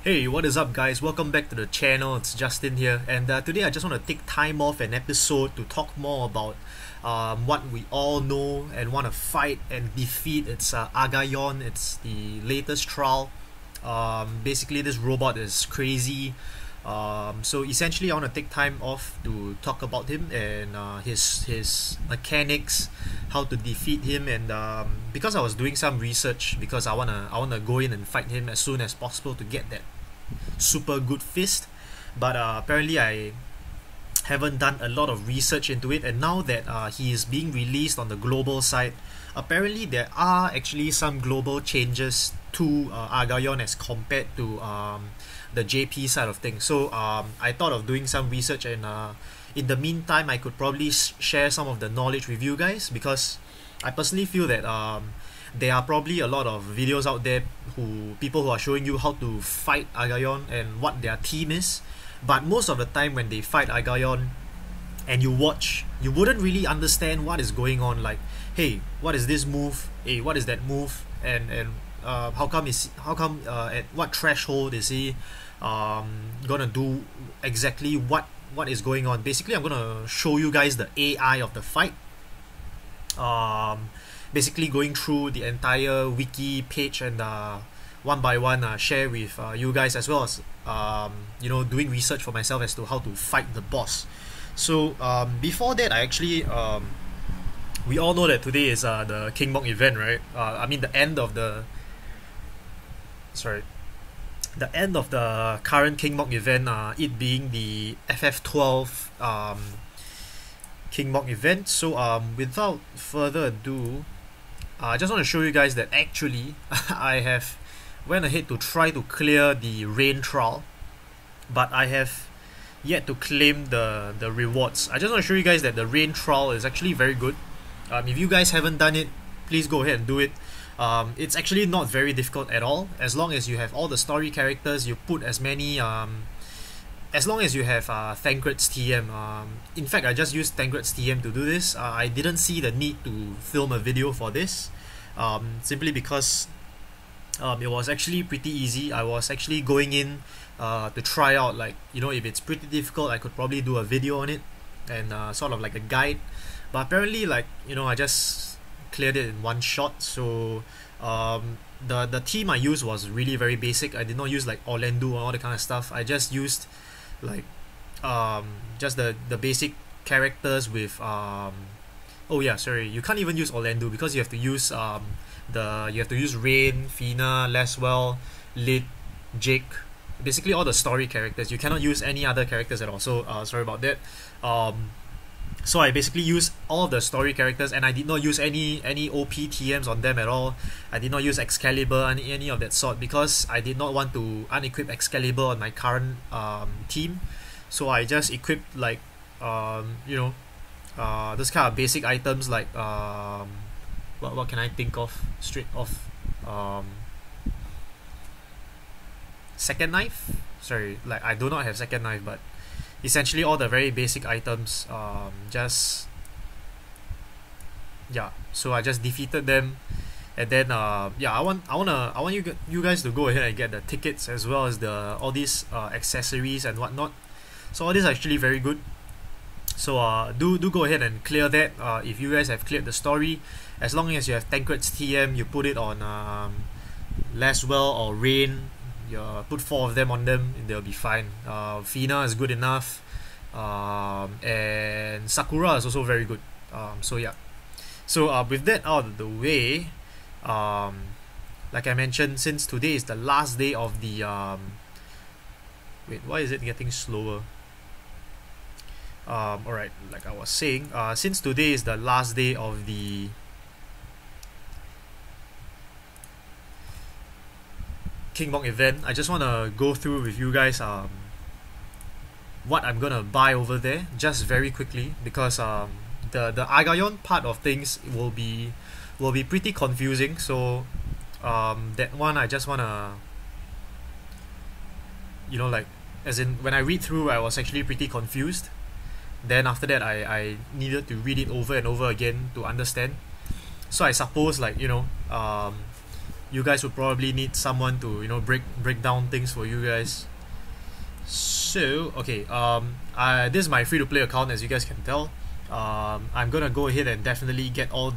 Hey, what is up guys? Welcome back to the channel. It's Justin here, and today I just want to take time off an episode to talk more about what we all know and want to fight and defeat. It's Aigaion. It's the latest trial. Basically this robot is crazy. So essentially I want to take time off to talk about him and his mechanics, how to defeat him, and because I was doing some research, because I wanna go in and fight him as soon as possible to get that super good fist. But apparently I haven't done a lot of research into it, and now that he is being released on the global side, apparently there are actually some global changes to Aigaion as compared to the JP side of things. So I thought of doing some research, and in the meantime I could probably share some of the knowledge with you guys, because I personally feel that there are probably a lot of videos out there people who are showing you how to fight Aigaion and what their team is, but most of the time when they fight Aigaion and you watch, you wouldn't really understand what is going on. Like, hey, what is this move? Hey, what is that move? And how come at what threshold is he gonna do exactly what is going on? Basically, I'm gonna show you guys the AI of the fight. Basically going through the entire wiki page and one by one share with you guys, as well as doing research for myself as to how to fight the boss. So before that, I actually we all know that today is the King Mok event, right? I mean the end of the current King Mok event, it being the FF12 King Mok event. So without further ado, I just want to show you guys that actually I have went ahead to try to clear the rain trial, but I have yet to claim the rewards. I just want to show you guys that the rain trial is actually very good. If you guys haven't done it, please go ahead and do it. It's actually not very difficult at all, as long as you have all the story characters. You put as many as long as you have Thancred's TM. In fact, I just used Thancred's TM to do this. I didn't see the need to film a video for this, simply because it was actually pretty easy. I was actually going in to try out, like, if it's pretty difficult, I could probably do a video on it and sort of like a guide. But apparently, like, I just cleared it in one shot. So the team I used was really very basic. I did not use like Orlando or all the kind of stuff. I just used like just the basic characters with oh yeah, sorry, you can't even use Orlando, because you have to use Rain, Fina, Laswell, Lid, Jake, basically all the story characters. You cannot use any other characters at all. So sorry about that. So I basically used all of the story characters, and I did not use any OP TMs on them at all. I did not use Excalibur, any of that sort, because I did not want to unequip Excalibur on my current team. So I just equipped like this kind of basic items, like what can I think of straight off? Second knife? Sorry, like I do not have second knife, but essentially all the very basic items. So I just defeated them, and then I want you guys to go ahead and get the tickets, as well as all these accessories and whatnot. So all this is actually very good. So do go ahead and clear that if you guys have cleared the story. As long as you have Thancred's TM, you put it on Laswell or Rain. You put 4 of them on them, and they'll be fine. Fina is good enough, and Sakura is also very good. So yeah. So with that out of the way, like I mentioned, since today is the last day of the wait, why is it getting slower? Alright, like I was saying, since today is the last day of the King Mok event, I just want to go through with you guys what I'm gonna buy over there, just very quickly, because the Aigaion part of things will be pretty confusing. So that one I just wanna, like, as in when I read through, I was actually pretty confused. Then after that, I needed to read it over and over again to understand. So I suppose, like, you guys would probably need someone to, you know, break down things for you guys. So okay, this is my free to play account, as you guys can tell. I'm gonna go ahead and definitely get all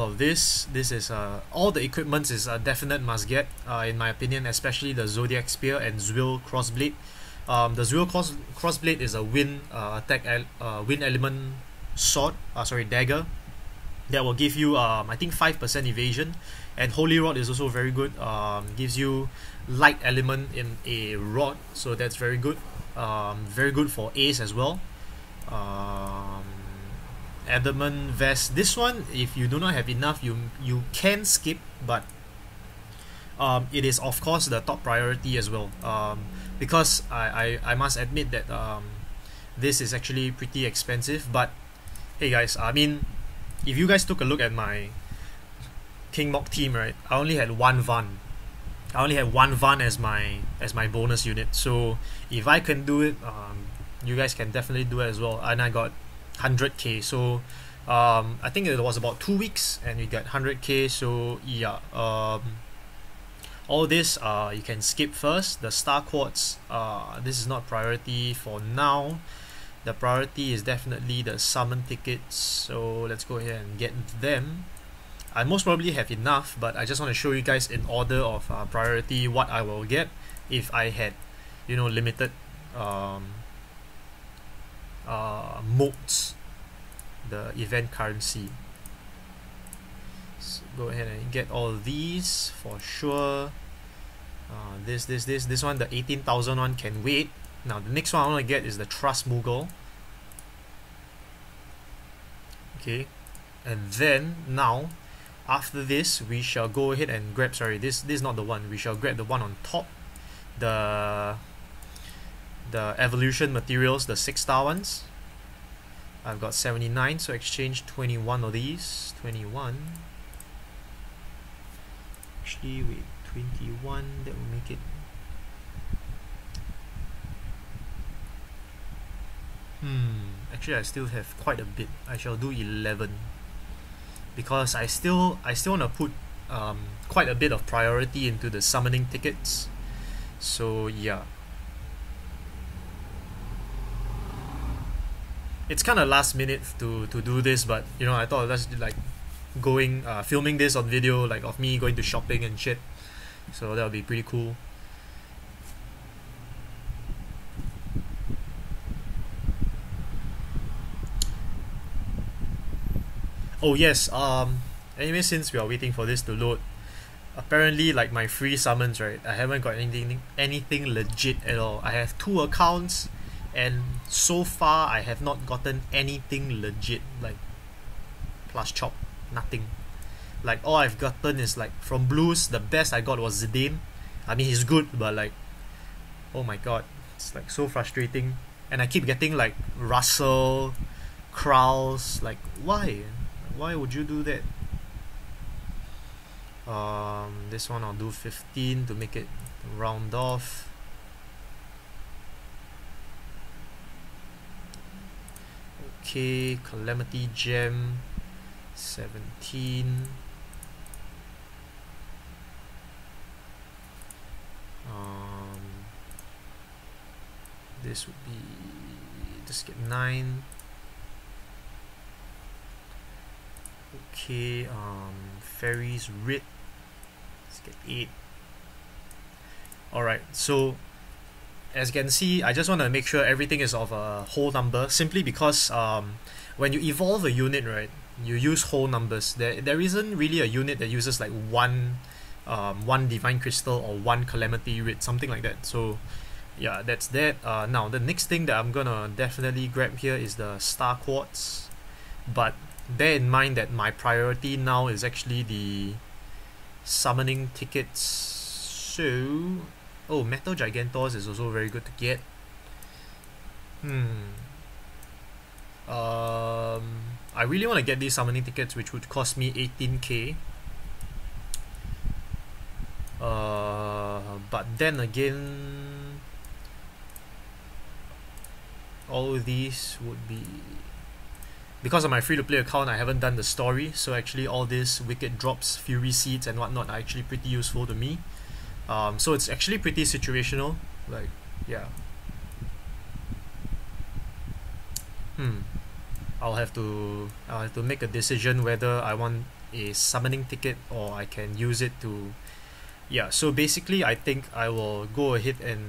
of this. This is all the equipment is a definite must get, in my opinion, especially the Zodiac Spear and Zwil Crossblade. The Zwil Crossblade is a wind wind element sword, dagger, that will give you I think 5% evasion, and Holy Rod is also very good. Gives you light element in a rod, so that's very good. Very good for Ace as well. Adamant Vest, this one, if you do not have enough, you can skip, but it is of course the top priority as well, because I must admit that this is actually pretty expensive. But hey guys, I mean, if you guys took a look at my King Mok team, right, I only had one Van. As my bonus unit. So if I can do it, you guys can definitely do it as well. And I got 100k. So I think it was about 2 weeks, and we got 100k. So yeah, all this you can skip first. The Star Quartz, this is not priority for now. The priority is definitely the summon tickets. So let's go ahead and get them. I most probably have enough, but I just want to show you guys in order of priority what I will get if I had, you know, limited modes, the event currency. So go ahead and get all these for sure. This one, the 18,000 one, can wait. Now the next one I want to get is the Trust Mughal. Okay, and then now, after this, we shall go ahead and grab, this is not the one, we shall grab the one on top, the evolution materials, the 6-star ones. I've got 79, so exchange 21 of these. 21, actually wait, 21, that will make it, actually I still have quite a bit. I shall do 11, because I still want to put quite a bit of priority into the summoning tickets. So yeah, it's kind of last minute to do this, but you know, I thought that's like filming this on video, like of me going to shopping and shit, so that would be pretty cool. Oh yes, anyway, since we are waiting for this to load, apparently, like, my free summons, right, I haven't got anything legit at all. I have 2 accounts, and so far I have not gotten anything legit, like plus chop, nothing. Like, all I've gotten is, like, from blues, the best I got was Zidane. I mean, he's good, but like, oh my god, it's like so frustrating. And I keep getting like Russell, Krauss, like, why would you do that? This one I'll do 15 to make it round off. Okay, Calamity Gem 17. This would be, just get 9. Okay, Fairies Writ, let's get 8. Alright, so as you can see, I just want to make sure everything is of a whole number, simply because when you evolve a unit, right, you use whole numbers. There isn't really a unit that uses like one Divine Crystal or one Calamity Writ, something like that. So yeah, that's that. Now the next thing that I'm gonna definitely grab here is the Star Quartz, but bear in mind that my priority now is actually the summoning tickets. So, oh, Metal Gigantos is also very good to get. I really want to get these summoning tickets, which would cost me 18k. But then again, all these would be because of my free-to-play account, I haven't done the story, so actually all this wicked drops, fury seeds and whatnot are actually pretty useful to me. So it's actually pretty situational, like, yeah. I'll have to make a decision whether I want a summoning ticket or I can use it to, yeah. So basically I think I will go ahead and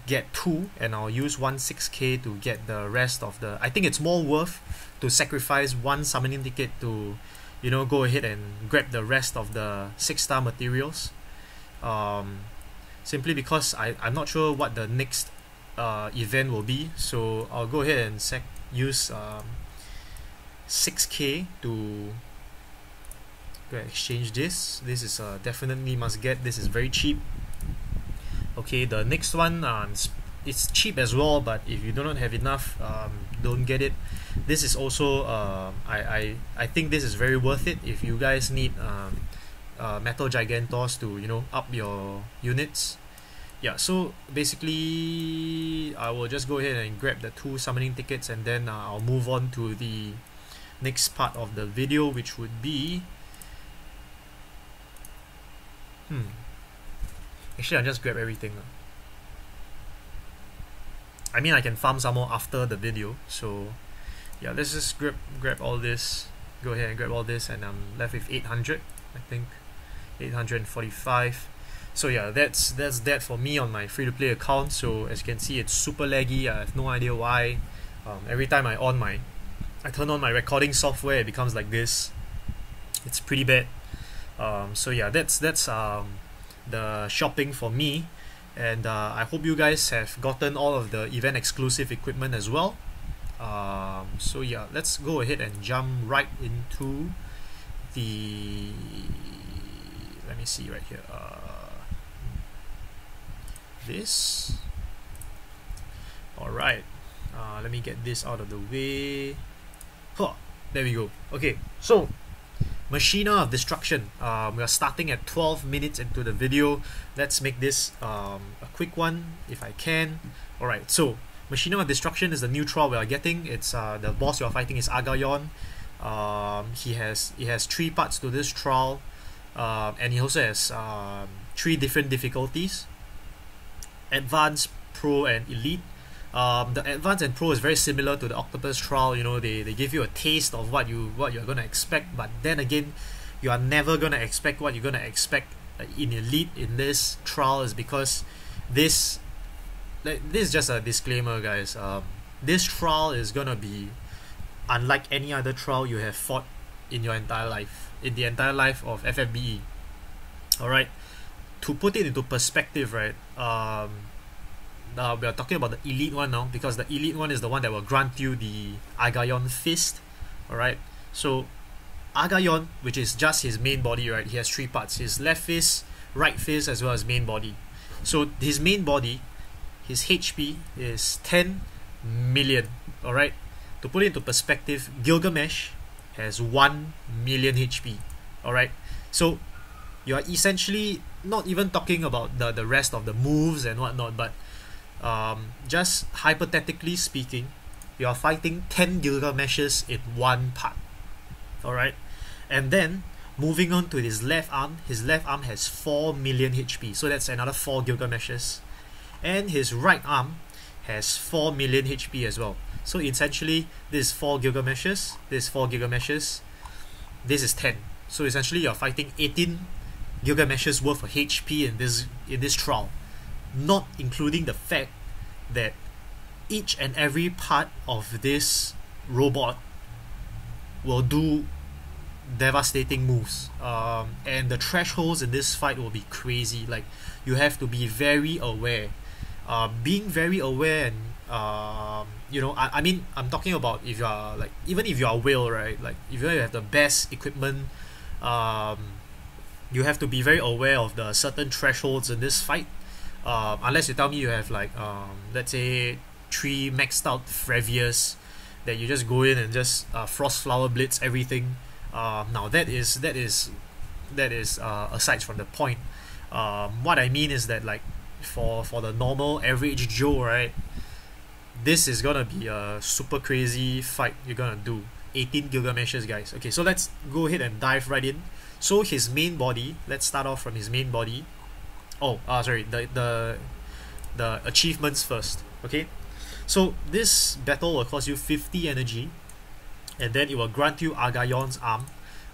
get 2, and I'll use 1/6k to get the rest of the, I think it's more worth to sacrifice 1 summoning ticket to, you know, go ahead and grab the rest of the 6-star materials, simply because I'm not sure what the next event will be, so I'll go ahead and use 6k to go exchange this. This is definitely must get. This is very cheap. Okay, the next one, it's cheap as well, but if you do not have enough, don't get it. This is also I think this is very worth it if you guys need metal gigantors to, you know, up your units. Yeah, so basically I will just go ahead and grab the 2 summoning tickets, and then I'll move on to the next part of the video, which would be actually I'll just grab everything. I mean, I can farm some more after the video, so yeah, let's just grab all this, go ahead and grab all this, and I'm left with 800, I think 845. So yeah, that's that for me on my free-to-play account. So as you can see, it's super laggy. I have no idea why. Every time I turn on my recording software, it becomes like this. It's pretty bad. So yeah, that's the shopping for me, and I hope you guys have gotten all of the event exclusive equipment as well. So yeah, let's go ahead and jump right into the, let me see right here, this. Alright, let me get this out of the way. There we go. Okay, so Machina of Destruction. We are starting at 12 minutes into the video. Let's make this a quick one if I can. Alright, so Machina of Destruction is the new trial we are getting. It's the boss you are fighting is Aigaion. He has 3 parts to this trial, and he also has 3 different difficulties: Advanced, Pro, and Elite. The Advanced and Pro is very similar to the Octopus trial. You know, they give you a taste of what you're gonna expect, but then again, you are never gonna expect what you're gonna expect in Elite in this trial, is because this is just a disclaimer, guys. This trial is gonna be unlike any other trial you have fought in your entire life, in the entire life of FFBE. Alright, to put it into perspective, right, we are talking about the Elite one now, because the Elite one is the one that will grant you the Aigaion Fist. Alright, so Aigaion, which is just his main body, right, he has 3 parts: his left fist, right fist, as well as main body. So his main body, his HP is 10 million. Alright, to put it into perspective, Gilgamesh has 1 million HP. Alright, so you are essentially not even talking about the rest of the moves and whatnot, but just hypothetically speaking, you are fighting 10 Gilgameshes in 1 part. Alright, and then moving on to his left arm has 4 million HP, so that's another 4 Gilgameshes, and his right arm has 4 million HP as well. So essentially, this is 4 Gilgameshes, this is 4 Gilgameshes, this is 10. So essentially, you're fighting 18 Gilgameshes worth of HP in this trial, not including the fact that each and every part of this robot will do devastating moves, and the thresholds in this fight will be crazy. Like, you have to be very aware. Being very aware, and you know, I mean, I'm talking about if you are, like, even if you are whale, right, like if you have the best equipment, you have to be very aware of the certain thresholds in this fight, unless you tell me you have, like, let's say 3 maxed out Frevius that you just go in and just Frost Flower Blitz everything. Now that is aside from the point. What I mean is that, like, for the normal average Joe, right, this is gonna be a super crazy fight you're gonna do. 18 Gilgameshes, guys. Okay, so let's go ahead and dive right in. So his main body, let's start off from his main body. Oh, sorry, the achievements first. Okay, so this battle will cost you 50 energy, and then it will grant you Aigaion's arm.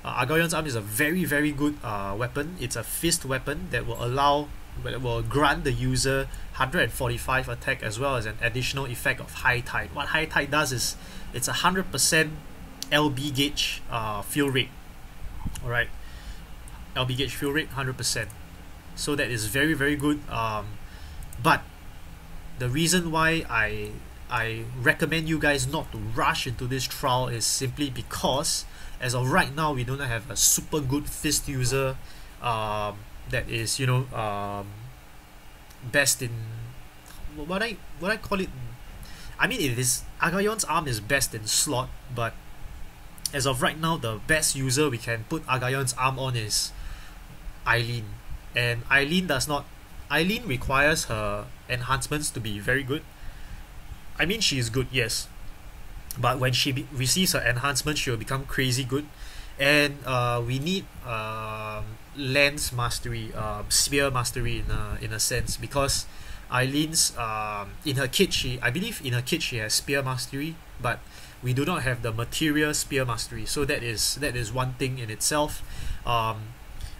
Aigaion's arm is a very, very good weapon. It's a fist weapon that will grant the user 145 attack as well as an additional effect of High Tide. What High Tide does is it's 100% LB gauge fuel rate. Alright, LB gauge fuel rate 100%. So that is very, very good. But the reason why I recommend you guys not to rush into this trial is simply because as of right now we don't have a super good fist user that is, you know, best in what I call it. I mean, it is Aigaion's arm is best in slot, but as of right now the best user we can put Aigaion's arm on is Eileen, and Eileen requires her enhancements to be very good. I mean, she is good, yes, but when she receives her enhancement, she will become crazy good. And we need lance mastery, spear mastery in a sense, because Eileen's in her kit, I believe in her kit she has spear mastery, but we do not have the material spear mastery. So that is one thing in itself.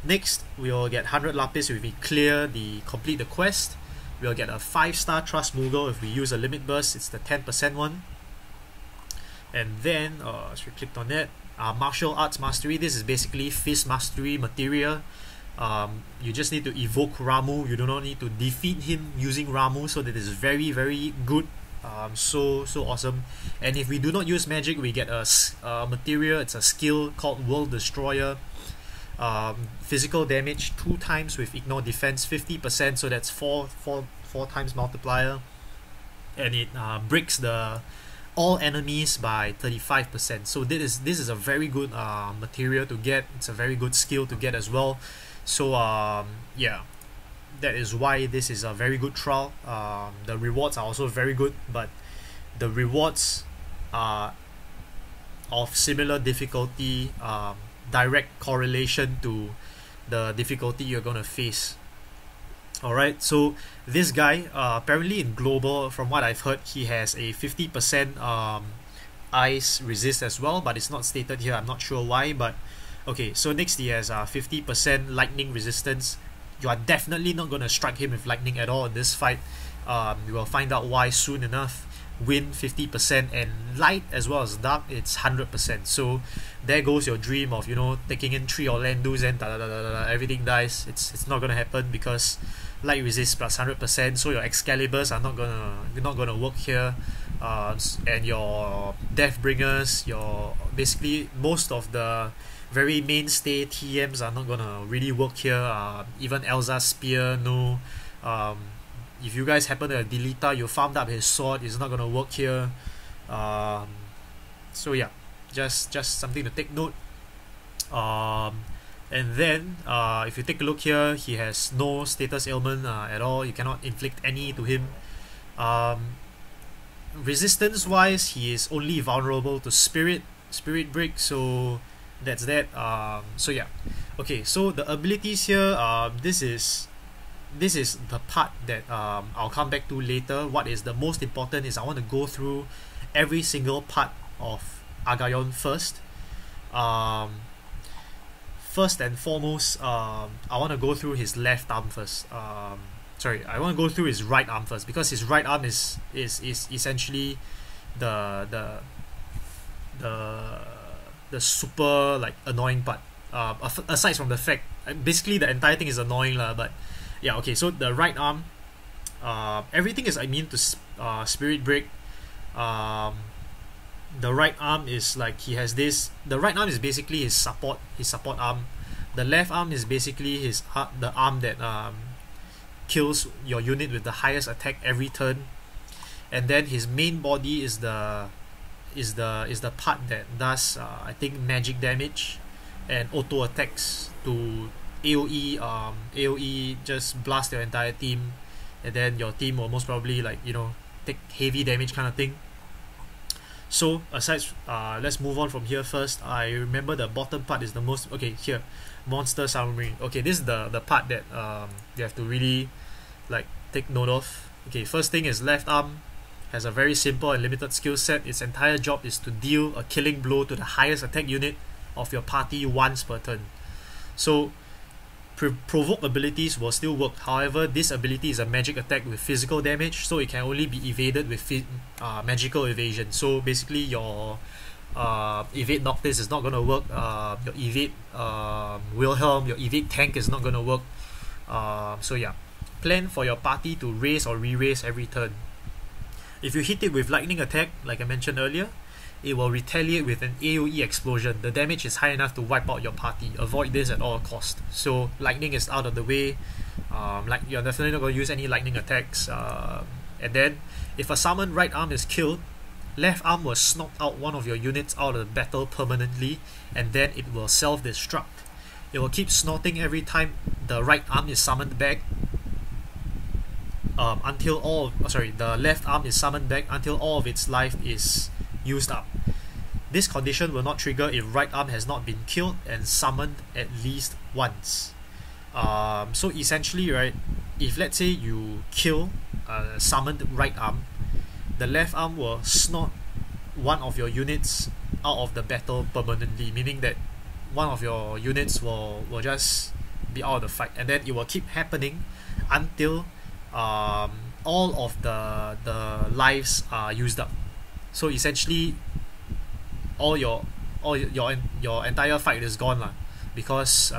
Next, we will get 100 lapis if we complete the quest. We'll get a 5-star trust Moogle if we use a limit burst. It's the 10% one. And then, so we clicked on that. Martial arts mastery. This is basically fist mastery material. You just need to evoke Ramu. You do not need to defeat him using Ramu. So that is very, very good. So awesome. And if we do not use magic, we get a material. It's a skill called World Destroyer. Physical damage 2 times with ignore defense 50%, so that's 4 times multiplier, and it breaks all enemies by 35%. So this is a very good material to get. It's a very good skill to get as well. So yeah, that is why this is a very good trial. The rewards are also very good, but the rewards are of similar difficulty, direct correlation to the difficulty you're gonna face. Alright, so this guy, apparently in global, from what I've heard, he has a 50% ice resist as well, but it's not stated here. I'm not sure why, but okay. So next he has 50% lightning resistance. You are definitely not gonna strike him with lightning at all in this fight. You will find out why soon enough. Wind 50%, and light as well as dark, it's 100%. So there goes your dream of, you know, taking in 3 Orlandos and everything dies. It's not gonna happen because light resist plus 100%. So your Excaliburs are not gonna work here, and your Deathbringers, your basically most of the very mainstay TMs are not gonna really work here. Even Elza's spear, no. If you guys happen to Delita, you farmed up his sword, it's not gonna work here. So yeah, just something to take note. And then if you take a look here, he has no status ailment at all. You cannot inflict any to him. Resistance wise, he is only vulnerable to spirit break, so that's that. So yeah, okay, so the abilities here, this is the part that I'll come back to later. What is the most important is I want to go through every single part of Aigaion first. First and foremost, I want to go through his left arm first. Sorry, I want to go through his right arm first, because his right arm is essentially the super like annoying part. Aside from the fact, basically the entire thing is annoying lah, but yeah, okay, so the right arm, everything is immune to spirit break. The right arm is like he has this. The right arm is basically his support arm. The left arm is basically the arm that kills your unit with the highest attack every turn. And then his main body is the part that does I think magic damage and auto attacks to AoE just blast your entire team, and then your team will most probably, like, you know, take heavy damage kind of thing. So aside, let's move on from here first. I remember the bottom part is the most, okay, here, monster summary. Okay, this is the part that you have to really like take note of. Okay, first thing is left arm has a very simple and limited skill set. Its entire job is to deal a killing blow to the highest attack unit of your party once per turn. So provoke abilities will still work. However, this ability is a magic attack with physical damage, so it can only be evaded with magical evasion. So basically your evade Noctis is not going to work, your evade Wilhelm, your evade tank is not going to work. So yeah, plan for your party to raise or re-raise every turn. If you hit it with lightning attack, like I mentioned earlier, it will retaliate with an AoE explosion. The damage is high enough to wipe out your party. Avoid this at all costs. So lightning is out of the way. Like you're definitely not going to use any lightning attacks. And then if a summoned right arm is killed, left arm will knock out one of your units out of the battle permanently, and then it will self-destruct. It will keep snorting every time the right arm is summoned back. The left arm is summoned back until all of its life is used up. This condition will not trigger if right arm has not been killed and summoned at least once. So essentially, right, if let's say you kill a summoned right arm, the left arm will snort one of your units out of the battle permanently, meaning that one of your units will just be out of the fight, and then it will keep happening until all of the lives are used up. So essentially, all your entire fight is gone lah, because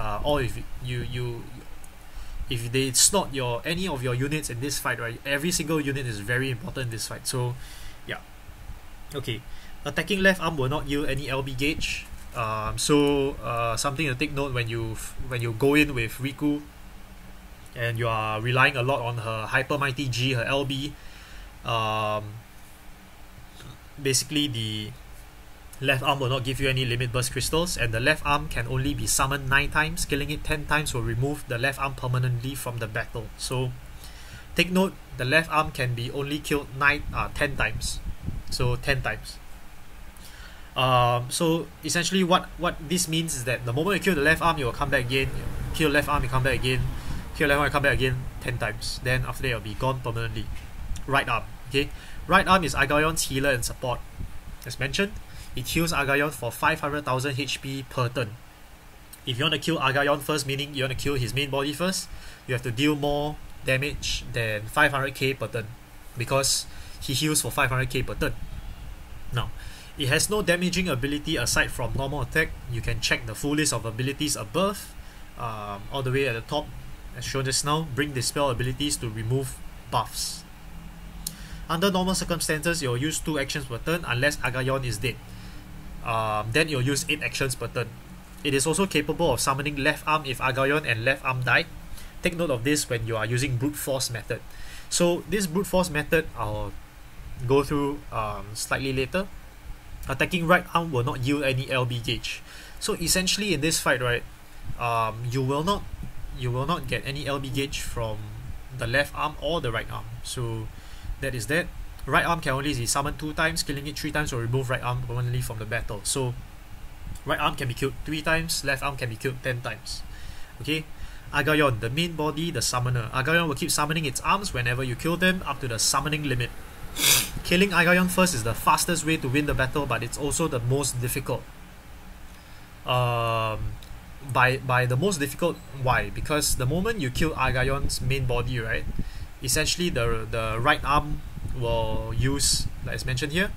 if they snort any of your units in this fight, right, every single unit is very important in this fight. So yeah, okay. Attacking left arm will not yield any LB gauge. Something to take note when you go in with Riku and you are relying a lot on her Hyper Mighty G, her LB. Basically the left arm will not give you any limit burst crystals, and the left arm can only be summoned 9 times. Killing it 10 times will remove the left arm permanently from the battle. So take note, the left arm can be only killed 10 times. So 10 times. So essentially what this means is that the moment you kill the left arm, you will come back again. Kill left arm, you come back again. Kill left arm, you come back again 10 times. Then after that, it will be gone permanently. Right arm. Okay. Right arm is Aigaion's healer and support. As mentioned, it heals Aigaion for 500,000 HP per turn. If you want to kill Aigaion first, meaning you want to kill his main body first, you have to deal more damage than 500k per turn, because he heals for 500k per turn. Now, it has no damaging ability aside from normal attack. You can check the full list of abilities above, all the way at the top, as shown just now. Bring dispel abilities to remove buffs. Under normal circumstances, you'll use 2 actions per turn unless Aigaion is dead. Then you'll use 8 actions per turn. It is also capable of summoning left arm if Aigaion and left arm die. Take note of this when you are using brute force method. So this brute force method I'll go through slightly later. Attacking right arm will not yield any LB gauge. So essentially in this fight, right, you will not get any LB gauge from the left arm or the right arm. So that is that. Right arm can only be summoned 2 times. Killing it 3 times will remove right arm permanently from the battle. So right arm can be killed 3 times, left arm can be killed 10 times. Okay. Aigaion, the main body, the summoner. Aigaion will keep summoning its arms whenever you kill them up to the summoning limit. Killing Aigaion first is the fastest way to win the battle, but it's also the most difficult. By the most difficult, why? Because the moment you kill Aigaion's main body, right, essentially the right arm will use, like as mentioned here,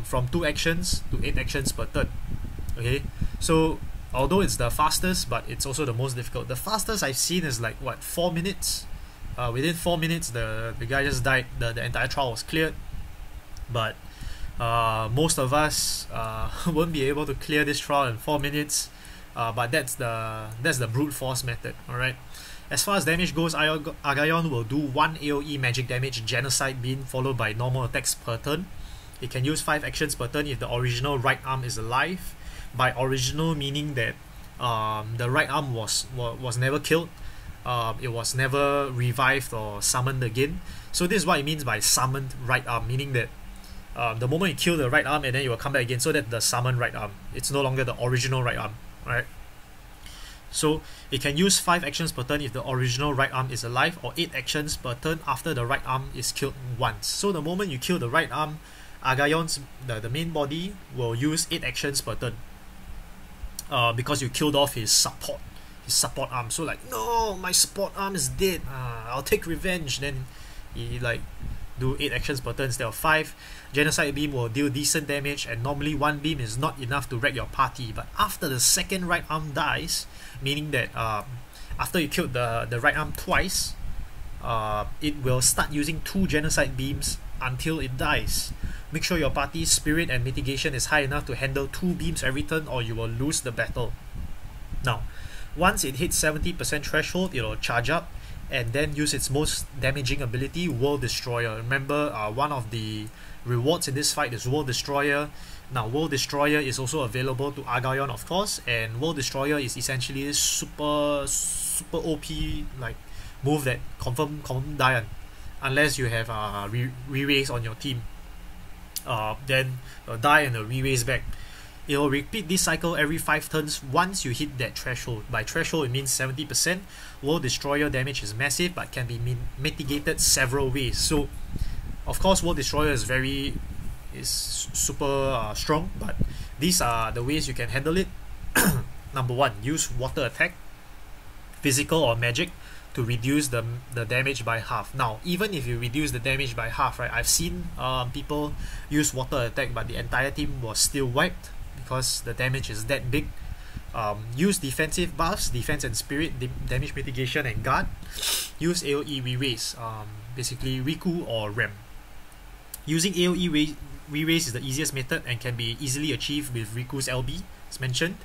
from 2 actions to 8 actions per turn. Okay, so although it's the fastest, but it's also the most difficult. The fastest I've seen is like what, 4 minutes. Within 4 minutes, the guy just died. The entire trial was cleared. But most of us won't be able to clear this trial in 4 minutes. But that's the brute force method. All right. As far as damage goes, Aigaion will do 1 AoE magic damage Genocide Beam followed by normal attacks per turn. It can use 5 actions per turn if the original right arm is alive. By original meaning that the right arm was never killed. it was never revived or summoned again. So this is what it means by summoned right arm, meaning that the moment you kill the right arm and then you will come back again, so that the summoned right arm, it's no longer the original right arm, right? So it can use 5 actions per turn if the original right arm is alive, or 8 actions per turn after the right arm is killed once. So the moment you kill the right arm, Agaion's the main body will use 8 actions per turn, because you killed off his support arm. So like, no, my support arm is dead, I'll take revenge. Then he like do 8 actions per turn instead of 5. Genocide beam will deal decent damage, and normally 1 beam is not enough to wreck your party. But after the second right arm dies, meaning that after you killed the right arm twice, it will start using 2 genocide beams until it dies. Make sure your party's spirit and mitigation is high enough to handle 2 beams every turn, or you will lose the battle. Now, once it hits 70% threshold, it will charge up and then use its most damaging ability, World Destroyer. Remember, one of the rewards in this fight is World Destroyer. Now, World Destroyer is also available to Aigaion, of course, and World Destroyer is essentially this super OP like move that confirm die unless you have re-raise on your team. Then die and re-raise back. It will repeat this cycle every 5 turns once you hit that threshold. By threshold, it means 70%. World Destroyer damage is massive but can be mitigated several ways. So, of course, World Destroyer is super strong, but these are the ways you can handle it. Number 1, use water attack, physical or magic, to reduce the damage by half. Now, even if you reduce the damage by half, right, I've seen people use water attack but the entire team was still wiped because the damage is that big. Use defensive buffs, defense and spirit, damage mitigation and guard. Use AoE re-raise, basically Riku or Rem. Using AoE re-raise is the easiest method and can be easily achieved with Riku's LB, as mentioned.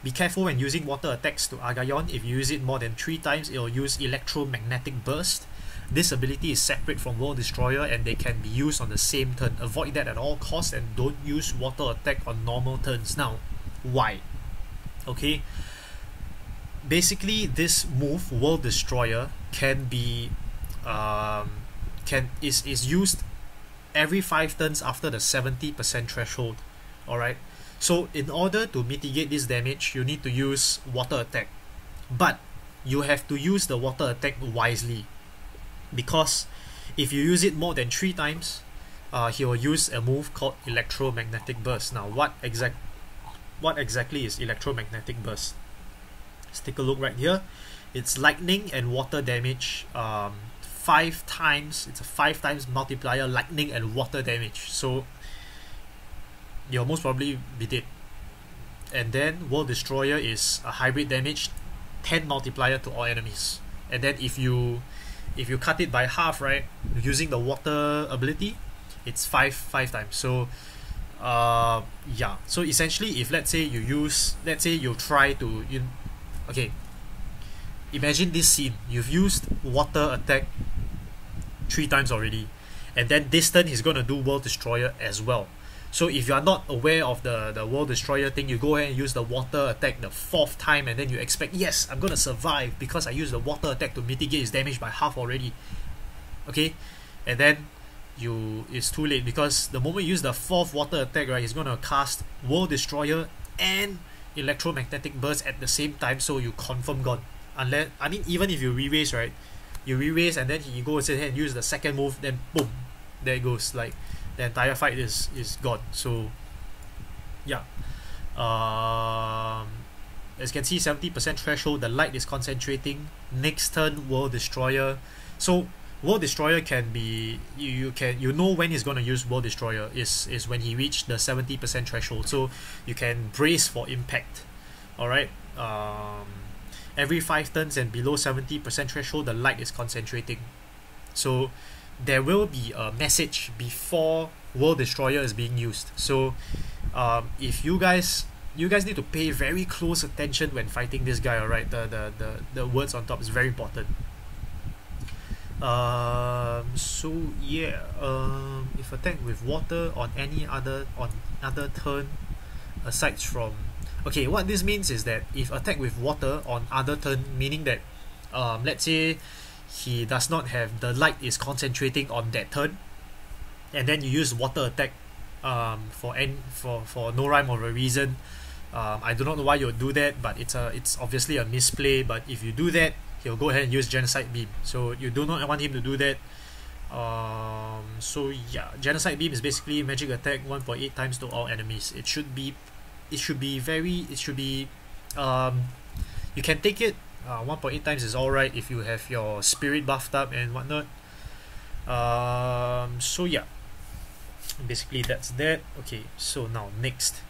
Be careful when using water attacks to Aigaion. If you use it more than 3 times, it will use electromagnetic burst. This ability is separate from World Destroyer and they can be used on the same turn. Avoid that at all costs and don't use water attack on normal turns. Now, why? Okay, basically this move, World Destroyer, can be is used every 5 turns after the 70% threshold. Alright, so in order to mitigate this damage, you need to use water attack, but you have to use the water attack wisely, because if you use it more than 3 times, he will use a move called electromagnetic burst. Now, what exactly is electromagnetic burst? Let's take a look right here. It's lightning and water damage 5 times. It's a 5 times multiplier, lightning and water damage. So you'll most probably be dead. And then World Destroyer is a hybrid damage, 10 multiplier to all enemies. And then if you cut it by half, right, using the water ability, it's 5 times. So yeah, so essentially, if let's say you try to okay, imagine this scene. You've used water attack 3 times already, and then this turn he's gonna do World Destroyer as well. So if you are not aware of the World Destroyer thing, you go ahead and use the water attack the 4th time, and then you expect, yes, I'm gonna survive because I used the water attack to mitigate his damage by half already. Okay, and then it's too late, because the moment you use the 4th water attack, right, he's gonna cast World Destroyer and electromagnetic burst at the same time, so you confirm gone. Unless, I mean, even if you re-raise, right, you re-raise and then he goes ahead and use the 2nd move, then boom, there it goes. Like, the entire fight is gone. So yeah, as you can see, 70% threshold, the light is concentrating. Next turn, World Destroyer. So World Destroyer can be, you know when he's gonna use World Destroyer is when he reached the 70% threshold. So you can brace for impact. Alright. Every 5 turns and below 70% threshold, the light is concentrating. So there will be a message before World Destroyer is being used. So if you guys need to pay very close attention when fighting this guy. Alright, the words on top is very important. So yeah, if attacked with water on other turn aside from, okay, what this means is that if attacked with water on other turn, meaning that Let's say he does not have, the light is concentrating on that turn, and then you use water attack for no rhyme or a reason. I do not know why you would do that, but it's obviously a misplay. But if you do that, he'll go ahead and use Genocide Beam. So you do not want him to do that. So yeah, Genocide Beam is basically magic attack 1.8 times to all enemies. It should be you can take it. 1.8 times is alright if you have your spirit buffed up and whatnot. So yeah, basically that's that. Okay, so now next,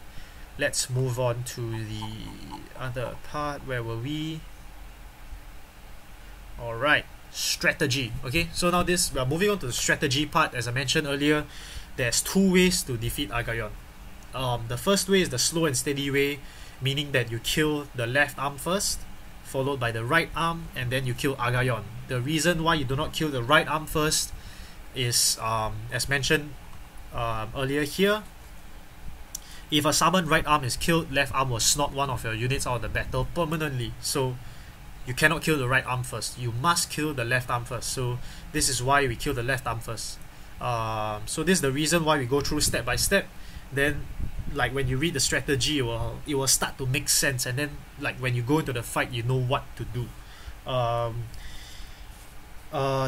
let's move on to the other part. Where were we? Alright, strategy. Okay, so now we're moving on to the strategy part. As I mentioned earlier, there's two ways to defeat Aigaion. The first way is the slow and steady way, meaning that you kill the left arm first, followed by the right arm, and then you kill Aigaion. The reason why you do not kill the right arm first is, as mentioned earlier here, if a summoned right arm is killed, left arm will snot one of your units out of the battle permanently. So you cannot kill the right arm first. You must kill the left arm first. So this is why we kill the left arm first. So this is the reason why we go through step by step. Then, like when you read the strategy, it will start to make sense. And then, like when you go into the fight, you know what to do.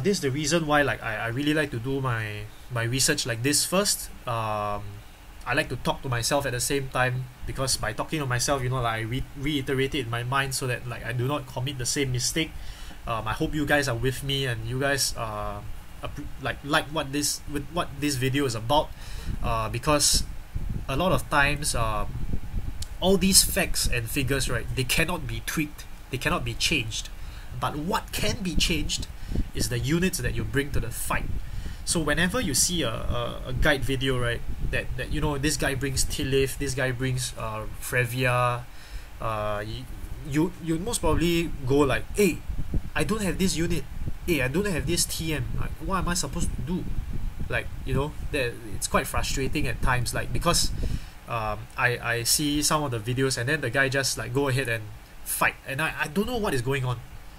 This is the reason why, like, I really like to do my research like this first. I like to talk to myself at the same time, because by talking to myself, you know, like I reiterate it in my mind so that like I do not commit the same mistake. I hope you guys are with me and you guys like what this video is about, because a lot of times all these facts and figures, right, they cannot be tweaked, they cannot be changed, but what can be changed is the units that you bring to the fight. So whenever you see a guide video, right, that you know, this guy brings Tilith, this guy brings Frevia, you most probably go like, hey, I don't have this unit, hey, I don't have this TM, like, what am I supposed to do? Like, you know, that it's quite frustrating at times, like, because I see some of the videos and then the guy just like go ahead and fight, and I don't know what is going on.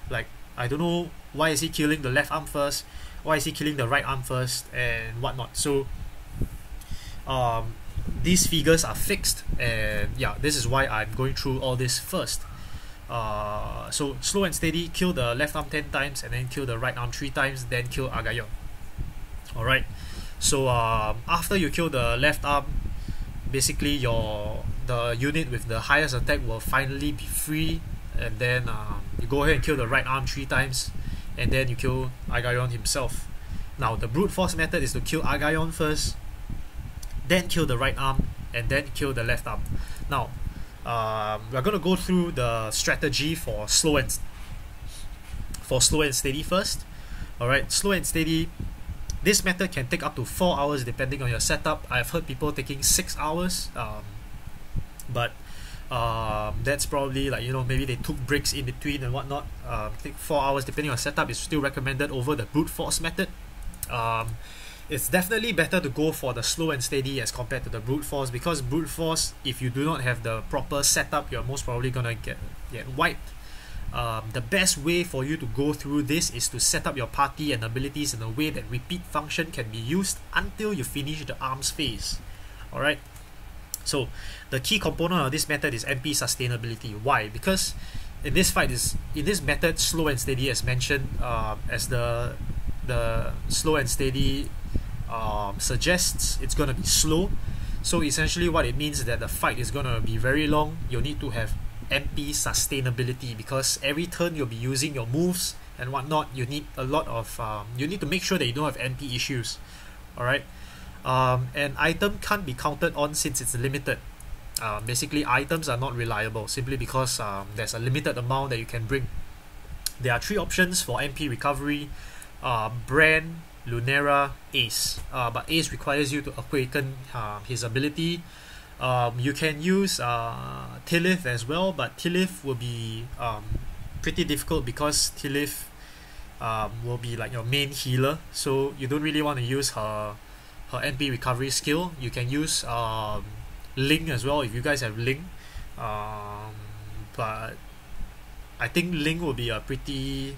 Like, I don't know why is he killing the left arm first, why is he killing the right arm first, and whatnot. So these figures are fixed, and yeah, this is why I'm going through all this first. So slow and steady, kill the left arm 10 times and then kill the right arm 3 times, then kill Aigaion. Alright, so after you kill the left arm, basically the unit with the highest attack will finally be free, and then you go ahead and kill the right arm 3 times, and then you kill Aigaion himself. Now the brute force method is to kill Aigaion first, then kill the right arm, and then kill the left arm. Now we're gonna go through the strategy for slow and steady first. Alright, slow and steady, this method can take up to 4 hours depending on your setup. I've heard people taking 6 hours, but that's probably like, you know, maybe they took breaks in between and whatnot. Take 4 hours depending on setup is still recommended over the brute force method. It's definitely better to go for the slow and steady as compared to the brute force, because brute force, if you do not have the proper setup, you're most probably gonna get wiped. The best way for you to go through this is to set up your party and abilities in a way that repeat function can be used until you finish the arms phase. Alright, so the key component of this method is MP sustainability. Why? Because in this method, slow and steady, as mentioned, as the slow and steady suggests, it's gonna be slow. So essentially what it means is that the fight is gonna be very long. You'll need to have MP sustainability, because every turn you'll be using your moves and whatnot. You need a lot of you need to make sure that you don't have MP issues. Alright, an item can't be counted on since it's limited. Basically items are not reliable simply because there's a limited amount that you can bring. There are 3 options for MP recovery: Brand, Lunera, Ace. But Ace requires you to awaken his ability. You can use Tilith as well, but Tilith will be pretty difficult because Tilith will be like your main healer, so you don't really want to use her MP recovery skill. You can use Ling as well if you guys have Ling, but I think Ling will be a pretty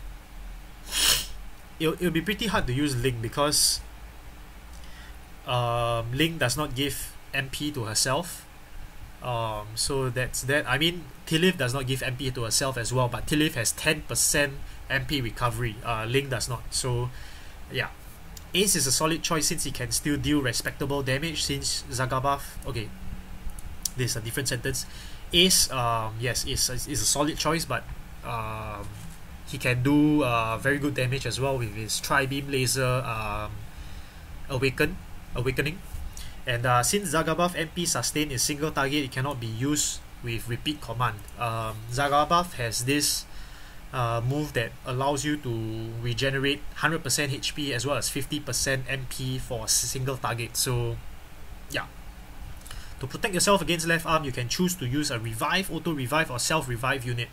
it'll be pretty hard to use Ling because Ling does not give MP to herself. So that's that. I mean, Tilith does not give MP to herself as well, but Tilith has 10% MP recovery. Ling does not. So yeah, Ace is a solid choice since he can still deal respectable damage. Since Zagabath, okay, this is a different sentence. Ace, yes, is a solid choice, but he can do very good damage as well with his Tri-Beam Laser Awakening. And since Zagabath MP sustain is single target, it cannot be used with repeat command. Zagabath has this move that allows you to regenerate 100% HP as well as 50% MP for a single target. So yeah, to protect yourself against left arm, you can choose to use a revive, auto revive, or self revive unit.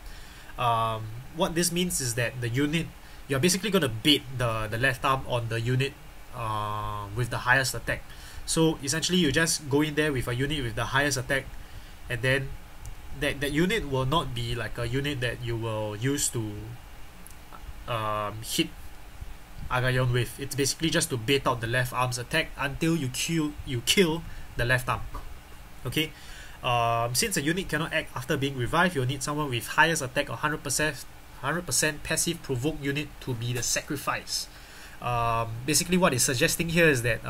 What this means is that the unit, you're basically going to bait the left arm on the unit with the highest attack. So essentially you just go in there with a unit with the highest attack, and then that unit will not be like a unit that you will use to hit Aigaion with. It's basically just to bait out the left arm's attack until you kill the left arm. Okay, since a unit cannot act after being revived, you'll need someone with highest attack or 100% passive provoke unit to be the sacrifice. Basically what it's suggesting here is that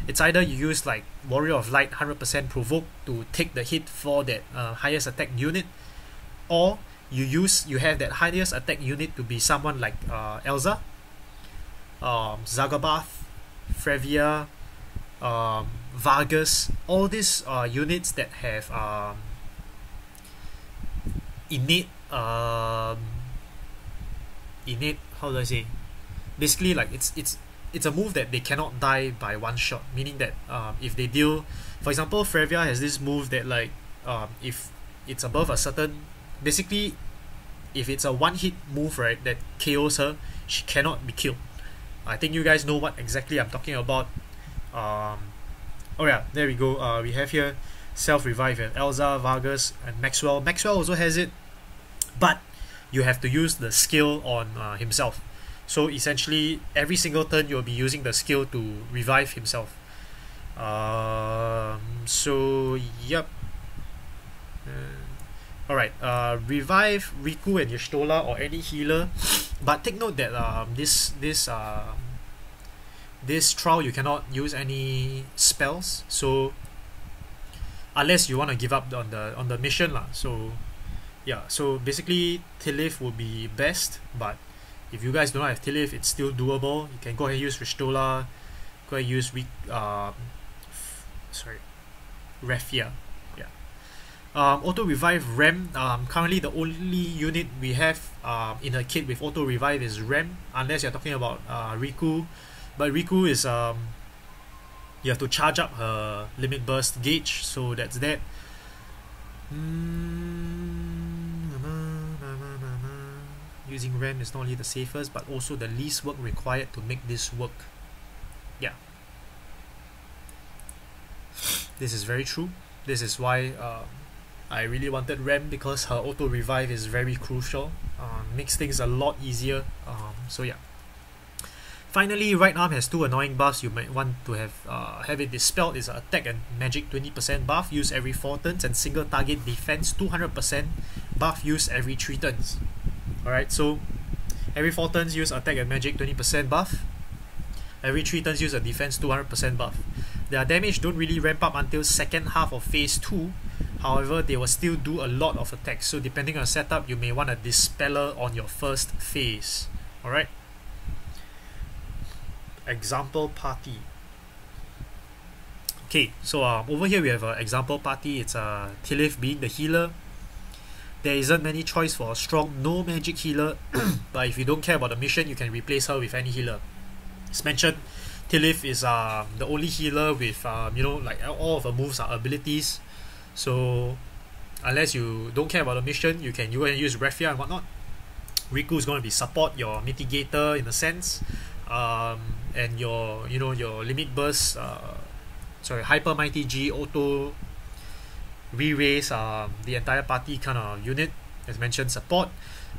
it's either you use like Warrior of Light 100% provoke to take the hit for that highest attack unit, or you have that highest attack unit to be someone like Elza, Zagabath, Frevia, Vargas, all these units that have innate how do I say, basically like it's a move that they cannot die by one shot, meaning that if they deal, for example, Frevia has this move that like if it's above a certain, basically if it's a one hit move, right, that KOs her, she cannot be killed. I think you guys know what exactly I'm talking about. Oh yeah, there we go. We have here self revive and Elza, Vargas, and Maxwell. Maxwell also has it, but you have to use the skill on himself. So essentially every single turn you'll be using the skill to revive himself. So yep. Alright, revive Riku and Y'shtola or any healer, but take note that this trial you cannot use any spells, so unless you want to give up on the mission lah. So yeah, so basically Tilith would be best, but if you guys don't have Tilith, it's still doable. You can go ahead and use Y'shtola, go ahead and use Refia. Yeah. Auto revive Rem. Currently the only unit we have in her kit with auto revive is Rem, unless you're talking about Riku. But Riku is you have to charge up her limit burst gauge, so that's that. Using Rem is not only the safest but also the least work required to make this work. Yeah, this is very true. This is why I really wanted Rem, because her auto revive is very crucial. Makes things a lot easier. So yeah. Finally, right arm has two annoying buffs you might want to have it dispelled. Is attack and magic 20% buff used every 4 turns, and single target defense 200% buff used every 3 turns. Alright, so every 4 turns use attack and magic 20% buff. Every 3 turns use a defense 200% buff. Their damage don't really ramp up until second half of phase 2. However, they will still do a lot of attacks. So depending on your setup, you may want a Dispeller on your first phase. Alright. Example party. Okay, so over here we have an example party. It's Tilith being the healer. There isn't many choice for a strong no magic healer, but if you don't care about the mission, you can replace her with any healer. As mentioned, Tilith is the only healer with you know, like all of her moves are abilities. So unless you don't care about the mission, you can use Refia and whatnot. Riku is going to be support, your mitigator in a sense, and your limit burst, hyper mighty G auto re-raise the entire party kind of unit. As mentioned, support.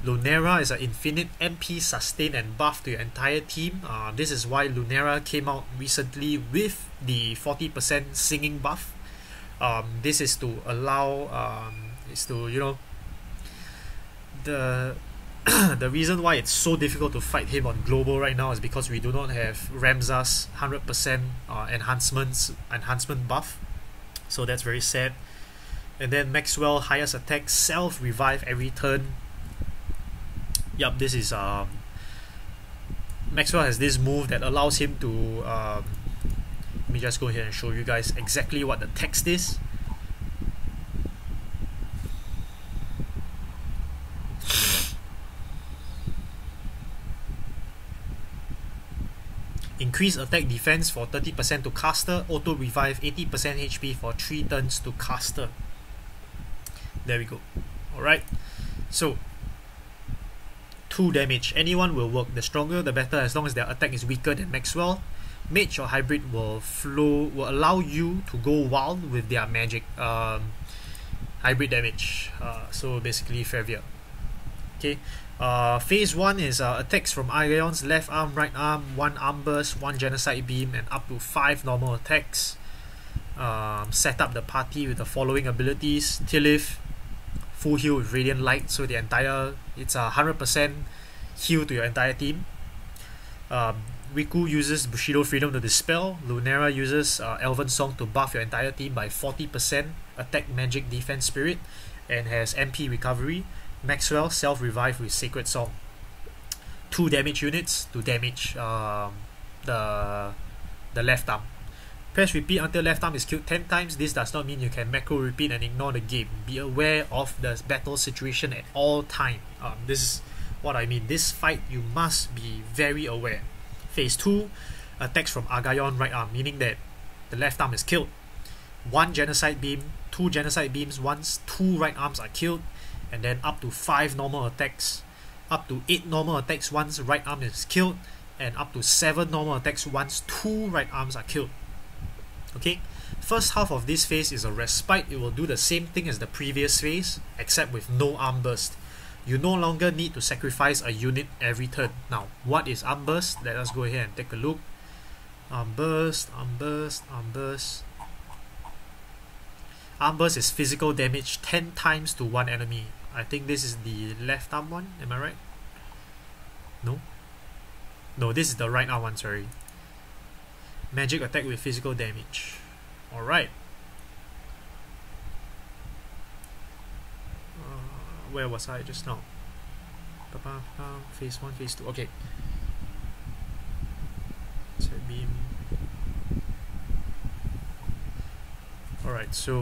Lunera is an infinite MP sustain and buff to your entire team. This is why Lunera came out recently with the 40% singing buff. This is to allow, the the reason why it's so difficult to fight him on global right now is because we do not have Ramza's 100% enhancement buff. So that's very sad. And then Maxwell, highest attack, self-revive every turn. Yup, this is Maxwell has this move that allows him to let me just go ahead and show you guys exactly what the text is. Increase attack defense for 30% to caster, auto revive 80% HP for 3 turns to caster. There we go. Alright, so 2 damage. Anyone will work. The stronger the better, as long as their attack is weaker than Maxwell. Mage or hybrid will allow you to go wild with their magic hybrid damage. So basically Fervia. Okay. Phase 1 is attacks from Aigaion's left arm, right arm, 1 arm burst, 1 genocide beam, and up to 5 normal attacks. Set up the party with the following abilities: Tilith, full heal with Radiant Light, so it's a 100% heal to your entire team. Riku uses Bushido Freedom to dispel. Lunera uses Elven Song to buff your entire team by 40% attack, magic, defense, spirit, and has MP recovery. Maxwell self-revive with Sacred Song. 2 damage units to damage the left arm. Press repeat until left arm is killed 10 times. This does not mean you can macro repeat and ignore the game. Be aware of the battle situation at all time. This is what I mean. This fight you must be very aware. Phase 2, attacks from Aigaion right arm, meaning that the left arm is killed. 1 genocide beam, 2 genocide beams once 2 right arms are killed, and then up to 5 normal attacks, up to 8 normal attacks once right arm is killed, and up to 7 normal attacks once 2 right arms are killed. Okay, first half of this phase is a respite. It will do the same thing as the previous phase, except with no arm burst. You no longer need to sacrifice a unit every turn. Now, what is arm burst? Let us go ahead and take a look. Arm burst, arm burst, arm burst. Arm burst is physical damage 10 times to 1 enemy. I think this is the left arm one, am I right? No? No, this is the right arm one, sorry. Magic attack with physical damage. Alright. Where was I just now? Phase 1, phase 2, okay. Set beam. Alright, so...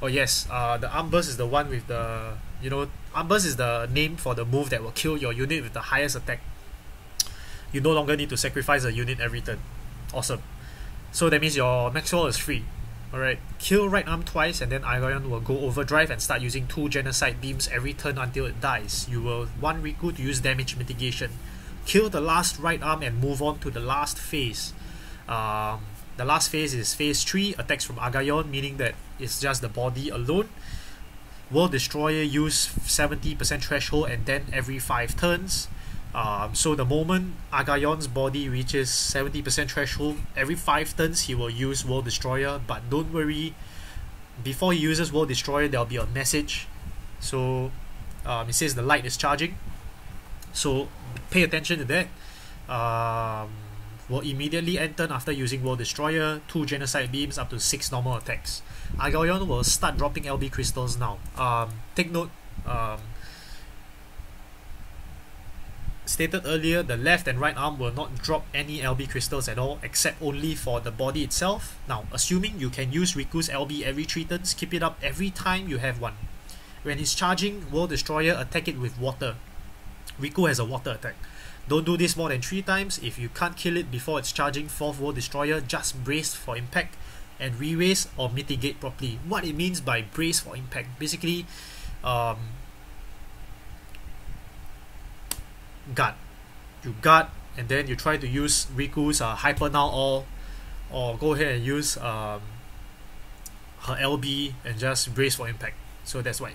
oh yes, the arm burst is the one with the... arm burst is the name for the move that will kill your unit with the highest attack. You no longer need to sacrifice a unit every turn. Awesome. So that means your Maxwell is free. Alright, kill right arm twice, and then Aigaion will go overdrive and start using 2 genocide beams every turn until it dies. You will 1 Riku to use damage mitigation. Kill the last right arm and move on to the last phase. The last phase is phase 3, attacks from Aigaion, meaning that it's just the body alone. World Destroyer use 70% threshold and then every 5 turns. So the moment Aigaion's body reaches 70% threshold, every 5 turns he will use World Destroyer, but don't worry, before he uses World Destroyer there will be a message. So it says the light is charging, so pay attention to that. Will immediately end turn after using World Destroyer, 2 genocide beams up to 6 normal attacks. Aigaion will start dropping LB crystals now. Take note, stated earlier, the left and right arm will not drop any LB crystals at all, except only for the body itself. Now, assuming you can use Riku's LB every 3 turns, keep it up every time you have one. When he's charging World Destroyer, attack it with water. Riku has a water attack. Don't do this more than 3 times. If you can't kill it before it's charging 4th World Destroyer, just brace for impact and re-raise or mitigate properly. What it means by brace for impact, basically, guard. You guard, and then you try to use Riku's Hyper Now or go ahead and use her LB and just brace for impact. So that's what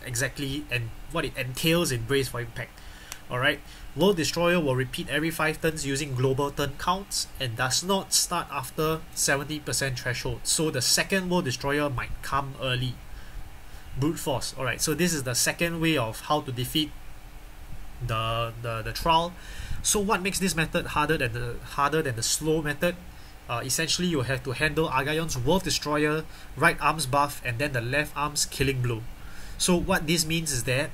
exactly and what it entails in Brace for Impact. Alright, World Destroyer will repeat every 5 turns using global turn counts and does not start after 70% threshold. So the second World Destroyer might come early. Brute Force. Alright, so this is the second way of how to defeat the trial. So what makes this method harder than the slow method? Essentially, you have to handle Aigaion's World Destroyer, right arm's buff, and then the left arm's killing blow. So what this means is that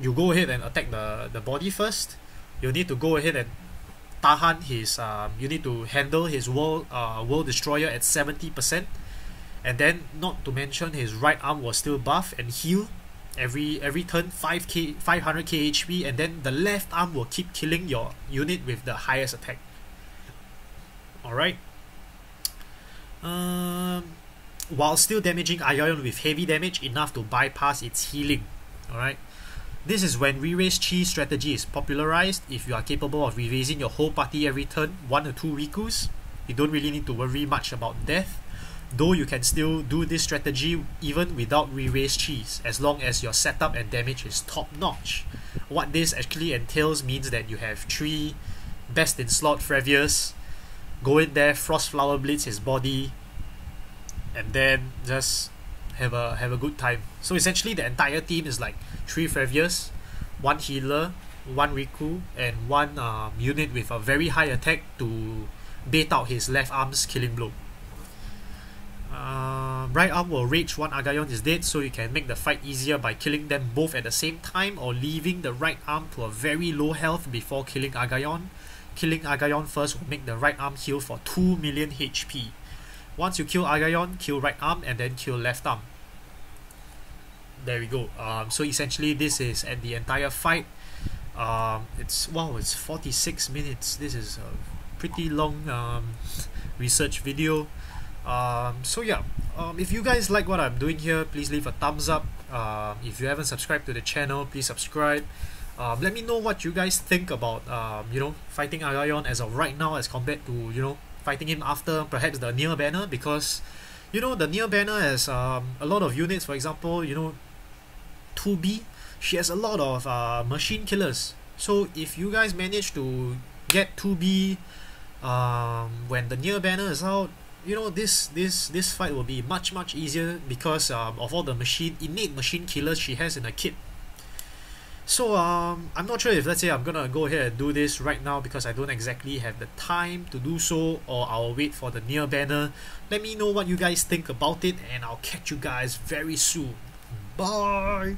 you go ahead and attack the body first. You need to go ahead and tahan his. You need to handle his World Destroyer at 70%, and then not to mention his right arm will still buff and heal every turn 500k HP, and then the left arm will keep killing your unit with the highest attack. Alright. While still damaging Aigaion with heavy damage enough to bypass its healing. Alright. This is when re-raise chi strategy is popularized. If you are capable of re-raising your whole party every turn, 1 or 2 Rikus, you don't really need to worry much about death. Though you can still do this strategy even without re-raise chis, as long as your setup and damage is top notch. What this actually entails means that you have 3 best in slot Freviers, go in there, Frost Flower Blitz his body, and then just have a good time. So essentially the entire team is like 3 Freviers, 1 healer, 1 Riku, and 1 unit with a very high attack to bait out his left arm's killing blow. Right arm will rage 1 Aigaion is dead, so you can make the fight easier by killing them both at the same time or leaving the right arm to a very low health before killing Aigaion. Killing Aigaion first will make the right arm heal for 2 million HP. Once you kill Aigaion, kill right arm and then kill left arm. There we go. So essentially this is at the entire fight. It's 46 minutes. This is a pretty long research video. So yeah, if you guys like what I'm doing here, please leave a thumbs up. If you haven't subscribed to the channel, please subscribe. Let me know what you guys think about fighting Aigaion as of right now as compared to fighting him after perhaps the near banner, because the near banner has a lot of units. For example, 2B, she has a lot of machine killers. So if you guys manage to get 2B when the near banner is out, this fight will be much easier because of all the innate machine killers she has in her kit. So I'm not sure if, let's say, I'm gonna go ahead and do this right now because I don't exactly have the time to do so, or I'll wait for the near banner. Let me know what you guys think about it, and I'll catch you guys very soon. Bye.